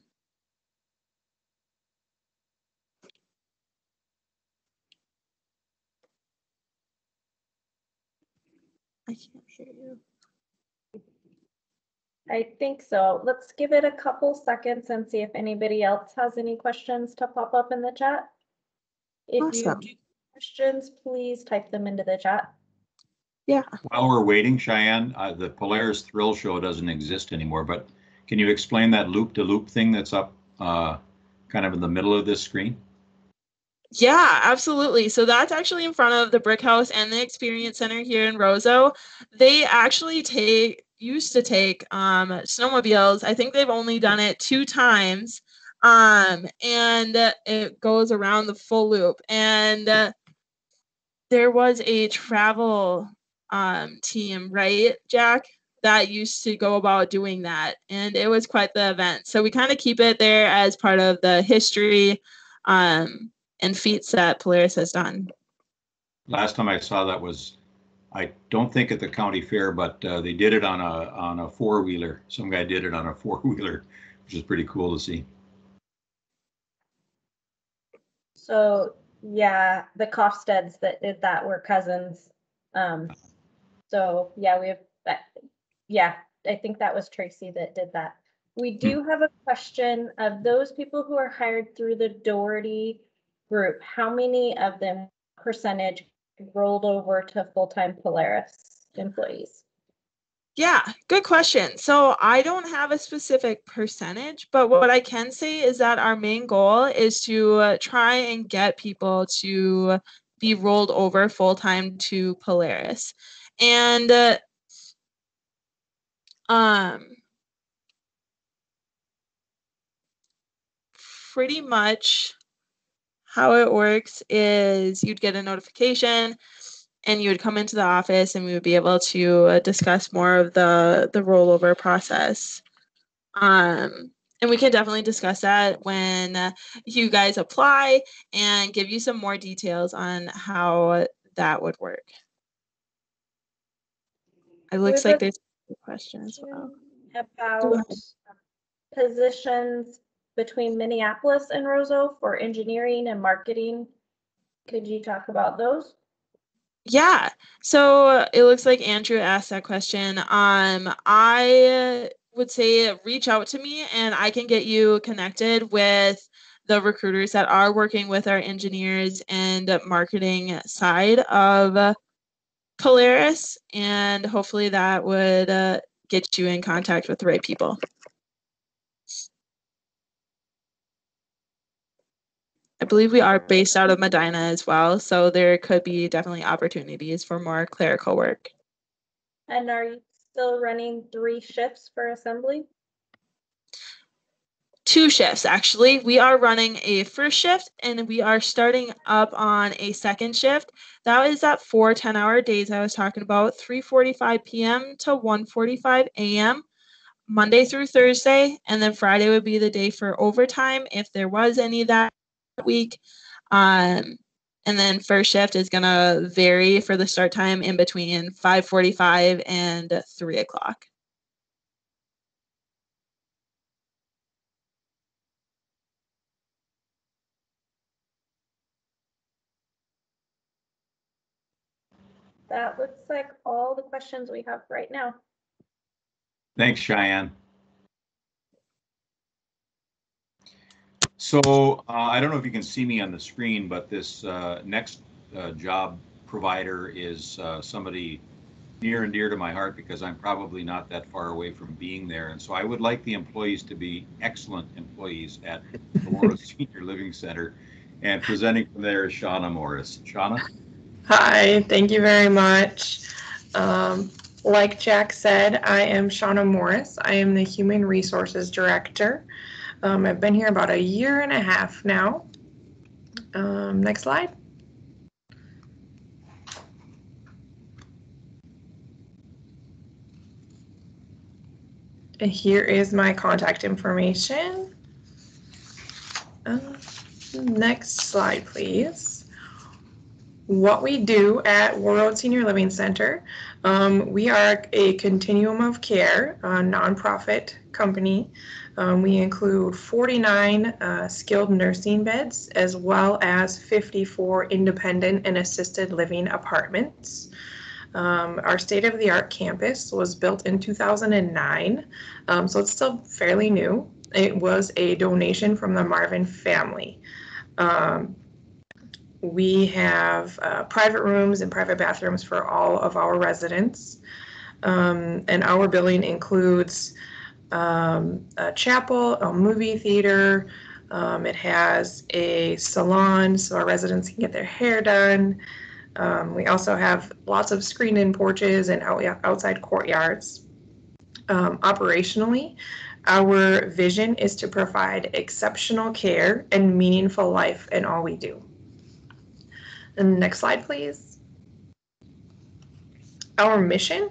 I can't hear you. I think so. Let's give it a couple seconds and see if anybody else has any questions to pop up in the chat. If you Awesome. do have questions, please type them into the chat. Yeah. While we're waiting, Cheyenne, the Polaris Thrill Show doesn't exist anymore, but can you explain that loop-to-loop thing that's up kind of in the middle of this screen? Yeah, absolutely. So that's actually in front of the Brick House and the Experience Center here in Roseau. They actually used to take snowmobiles. I think they've only done it 2 times. And it goes around the full loop. And there was a travel team, right, Jack, that used to go about doing that. And it was quite the event. So we kind of keep it there as part of the history and feats that Polaris has done. Last time I saw that was, I don't think at the county fair, but they did it on a 4-wheeler. Some guy did it on a 4-wheeler, which is pretty cool to see. So yeah, the Kofsteds that did that were cousins. So yeah, we have, yeah, I think that was Tracy that did that. We do have a question of those people who are hired through the Doherty group. How many of them percentage rolled over to full-time Polaris employees? Yeah, good question. So I don't have a specific percentage, but what I can say is that our main goal is to try and get people to be rolled over full-time to Polaris. And pretty much how it works is you'd get a notification and you would come into the office and we would be able to discuss more of the rollover process. And we can definitely discuss that when you guys apply and give you some more details on how that would work. It looks like there's a question as well. About positions between Minneapolis and Roseau for engineering and marketing. Could you talk about those? Yeah, so it looks like Andrew asked that question. I would say reach out to me and I can get you connected with the recruiters that are working with our engineers and marketing side of Polaris, and hopefully that would get you in contact with the right people. I believe we are based out of Medina as well, so there could be definitely opportunities for more clerical work. And are you still running 3 shifts for assembly? 2 shifts, actually. We are running a first shift and we are starting up on a second shift. That is that 4 10-hour days I was talking about, 3:45 p.m. to 1:45 a.m. Monday through Thursday, and then Friday would be the day for overtime if there was any that week. And then first shift is going to vary for the start time in between 5:45 and 3 o'clock. That looks like all the questions we have right now. Thanks, Cheyenne. So I don't know if you can see me on the screen, but this next job provider is somebody near and dear to my heart because I'm probably not that far away from being there. And so I would like the employees to be excellent employees at the Roseau Senior Living Center. And presenting from there is Shauna Morris. Shauna? Hi, thank you very much. Like Jack said, I am Shauna Morris. I am the Human Resources Director. I've been here about 1.5 years now. Next slide. And here is my contact information. Next slide, please. What we do at Roseau Senior Living Center, we are a continuum of care, nonprofit company. We include 49 skilled nursing beds as well as 54 independent and assisted living apartments. Our state-of-the-art campus was built in 2009, so it's still fairly new. It was a donation from the Marvin family. We have private rooms and private bathrooms for all of our residents. And our building includes a chapel, a movie theater. It has a salon so our residents can get their hair done. We also have lots of screened-in porches and outside courtyards. Operationally, our vision is to provide exceptional care and meaningful life in all we do. And next slide, please. Our mission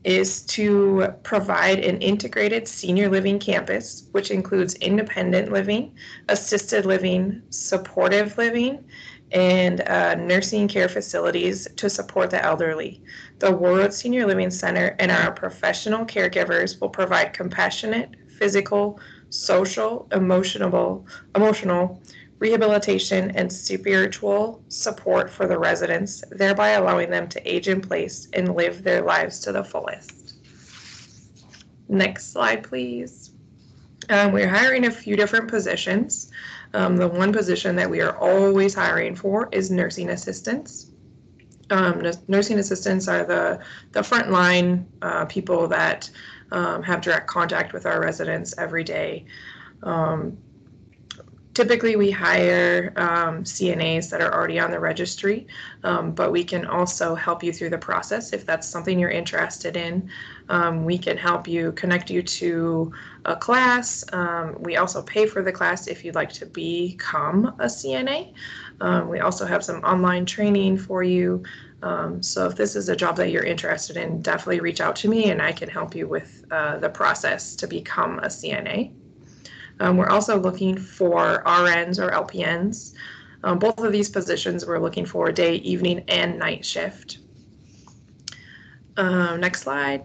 is to provide an integrated senior living campus, which includes independent living, assisted living, supportive living, and nursing care facilities to support the elderly. The Roseau Senior Living Center and our professional caregivers will provide compassionate, physical, social, emotional, rehabilitation, and spiritual support for the residents, thereby allowing them to age in place and live their lives to the fullest. Next slide, please. We're hiring a few different positions. The one position that we are always hiring for is nursing assistants. Nursing assistants are the frontline people that have direct contact with our residents every day. Typically, we hire CNAs that are already on the registry, but we can also help you through the process if that's something you're interested in. We can help you, connect you to a class. We also pay for the class if you'd like to become a CNA. We also have some online training for you. So if this is a job that you're interested in, definitely reach out to me and I can help you with the process to become a CNA. We're also looking for RNs or LPNs. Both of these positions we're looking for day, evening, and night shift. Next slide.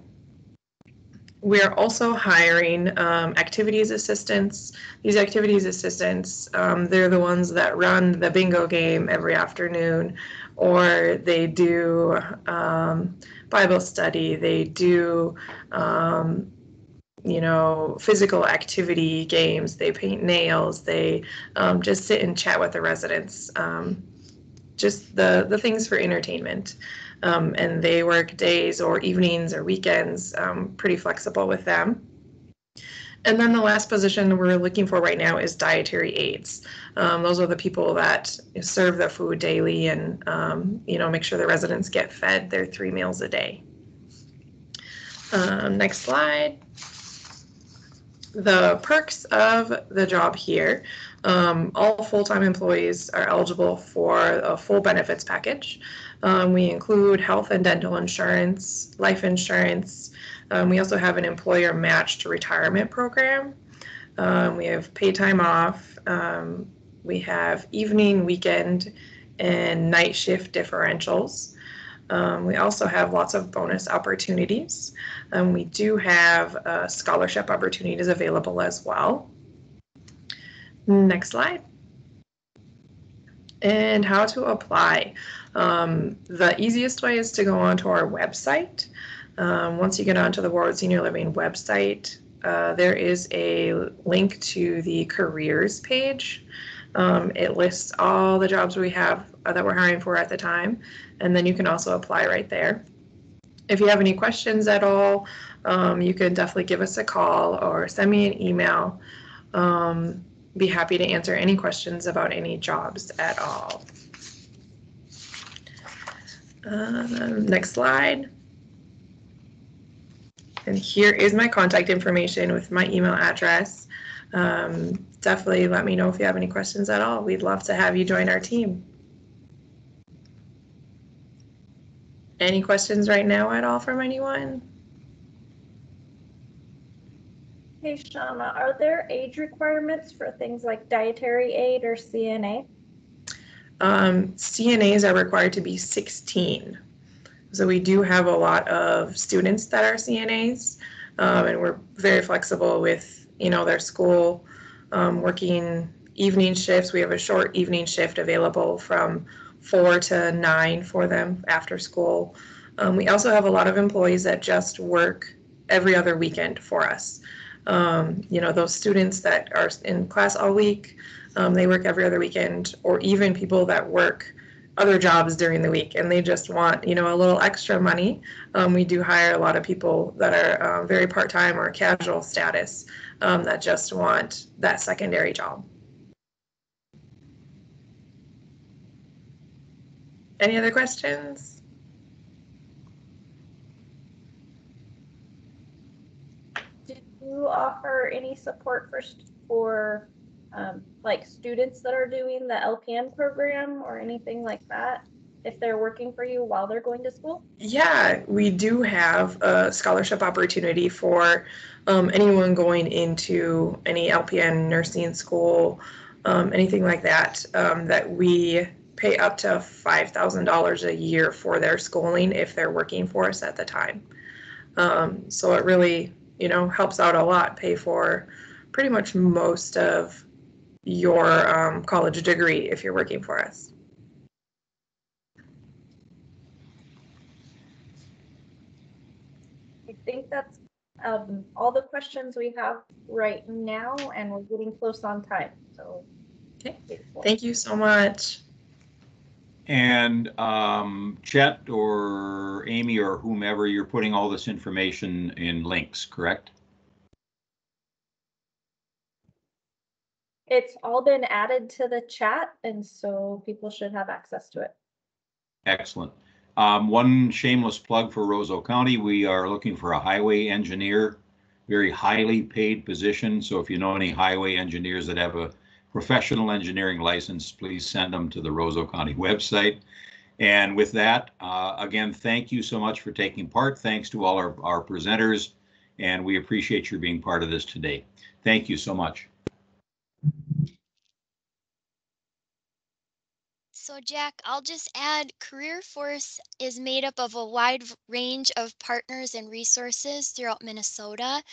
We're also hiring activities assistants. These activities assistants, they're the ones that run the bingo game every afternoon, or they do Bible study, they do physical activity games, they paint nails, they just sit and chat with the residents, just the things for entertainment. And they work days or evenings or weekends, pretty flexible with them. And then the last position we're looking for right now is dietary aides. Those are the people that serve the food daily and make sure the residents get fed their 3 meals a day. Next slide. The perks of the job here. All full-time employees are eligible for a full benefits package. We include health and dental insurance, life insurance. We also have an employer matched retirement program. We have paid time off. We have evening, weekend, and night shift differentials. We also have lots of bonus opportunities. We do have scholarship opportunities available as well. Next slide. And how to apply. The easiest way is to go onto our website. Once you get onto the Warroad Senior Living website, there is a link to the careers page. It lists all the jobs we have that we're hiring for at the time, and then you can also apply right there. If you have any questions at all, you can definitely give us a call or send me an email. Be happy to answer any questions about any jobs at all. Next slide. And here is my contact information with my email address. Definitely let me know if you have any questions at all. We'd love to have you join our team. Any questions right now at all from anyone? Hey, Shauna, are there age requirements for things like dietary aid or CNA? CNAs are required to be 16. So we do have a lot of students that are CNAs, and we're very flexible with, their school, working evening shifts. We have a short evening shift available from 4 to 9 for them after school. We also have a lot of employees that just work every other weekend for us. Those students that are in class all week, they work every other weekend, or even people that work other jobs during the week and they just want, a little extra money. We do hire a lot of people that are very part-time or casual status that just want that secondary job. Any other questions? Did you offer any support for like students that are doing the LPN program or anything like that, if they're working for you while they're going to school? Yeah, we do have a scholarship opportunity for anyone going into any LPN nursing school, anything like that, that we pay up to $5,000 a year for their schooling if they're working for us at the time. So it really, helps out a lot, pay for pretty much most of your college degree if you're working for us. I think that's all the questions we have right now, and we're getting close on time. So, okay, thank you so much. And Chet or Amy or whomever, you're putting all this information in links, correct? It's all been added to the chat, and so people should have access to it. Excellent. One shameless plug for Roseau County. We are looking for a highway engineer, very highly paid position. So if you know any highway engineers that have a professional engineering license, please send them to the Roseau County website. And with that, again, thank you so much for taking part. Thanks to all our presenters, and we appreciate your being part of this today. Thank you so much. So Jack, I'll just add, Career Force is made up of a wide range of partners and resources throughout Minnesota.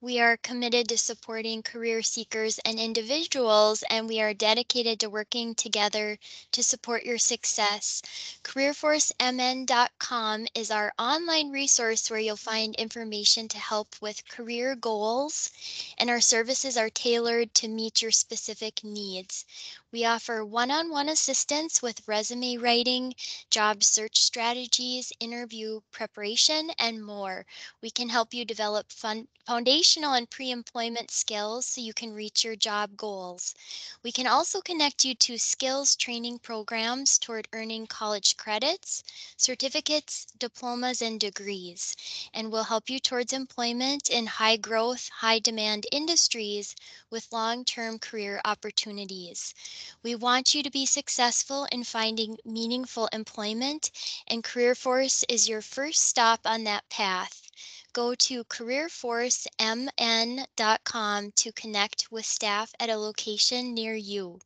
We are committed to supporting career seekers and individuals, and we are dedicated to working together to support your success. CareerForceMN.com is our online resource where you'll find information to help with career goals, and our services are tailored to meet your specific needs. We offer one-on-one assistance with resume writing, job search strategies, interview preparation, and more. We can help you develop foundational and pre-employment skills so you can reach your job goals. We can also connect you to skills training programs toward earning college credits, certificates, diplomas, and degrees. And we'll help you towards employment in high growth, high demand industries with long-term career opportunities. We want you to be successful in finding meaningful employment, and CareerForce is your first stop on that path. Go to careerforcemn.com to connect with staff at a location near you.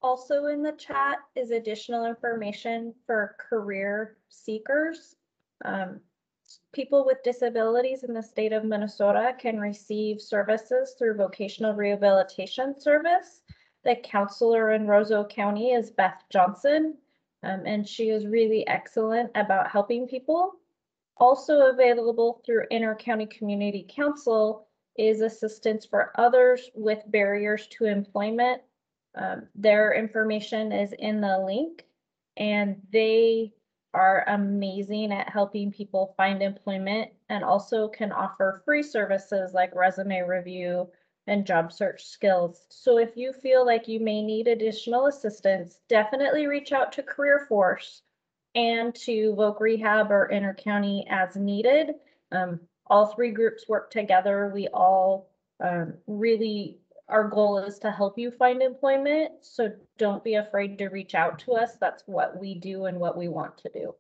Also in the chat is additional information for career seekers. People with disabilities in the state of Minnesota can receive services through vocational rehabilitation service. The counselor in Roseau County is Beth Johnson, and she is really excellent about helping people. Also available through Inter-County Community Council is assistance for others with barriers to employment. Their information is in the link, and they are amazing at helping people find employment and also can offer free services like resume review and job search skills. So if you feel like you may need additional assistance, definitely reach out to Career Force and to Voc Rehab or Inter-County as needed. All three groups work together. We all really, our goal is to help you find employment. So don't be afraid to reach out to us. That's what we do and what we want to do.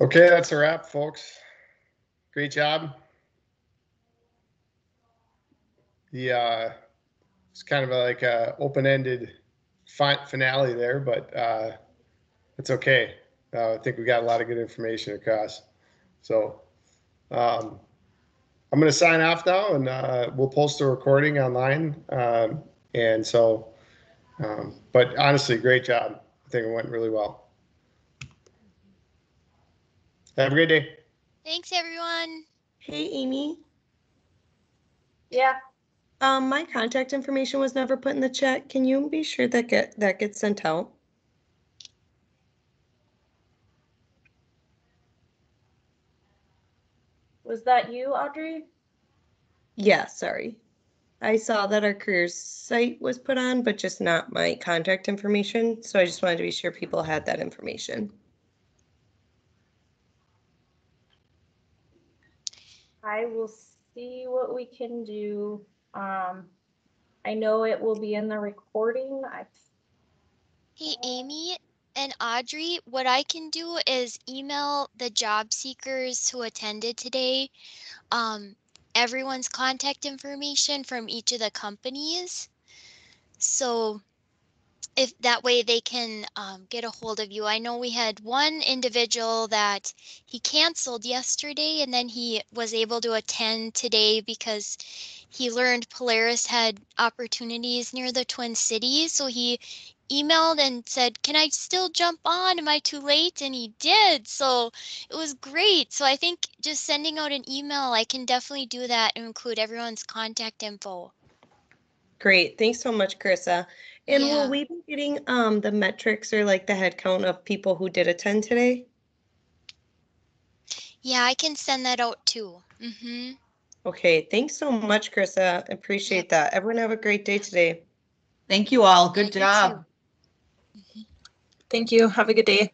Okay, that's a wrap, folks. Great job. It's kind of like a open-ended finale there, but it's okay. I think we got a lot of good information across. So I'm going to sign off now, and we'll post the recording online. But honestly, great job. I think it went really well. Have a great day. Thanks, everyone. Hey, Amy. Yeah. My contact information was never put in the chat. Can you be sure that gets sent out? Was that you, Audrey? Yeah, sorry. I saw that our careers site was put on, but just not my contact information. So I just wanted to be sure people had that information. I will see what we can do. I know it will be in the recording. Hey, Amy and Audrey, what I can do is email the job seekers who attended today, everyone's contact information from each of the companies. So if that way they can get a hold of you. I know we had one individual that he canceled yesterday and then he was able to attend today because he learned Polaris had opportunities near the Twin Cities. So he emailed and said, can I still jump on? Am I too late? And he did. So it was great. So I think just sending out an email, I can definitely do that and include everyone's contact info. Great. Thanks so much, Carissa. And Yeah. will we be getting the metrics or like the head count of people who did attend today? Yeah, I can send that out too. Mm-hmm. Okay. Thanks so much, Carissa. Appreciate that. Everyone have a great day today. Thank you all. Good Yeah, you job. too. Thank you. Have a good day.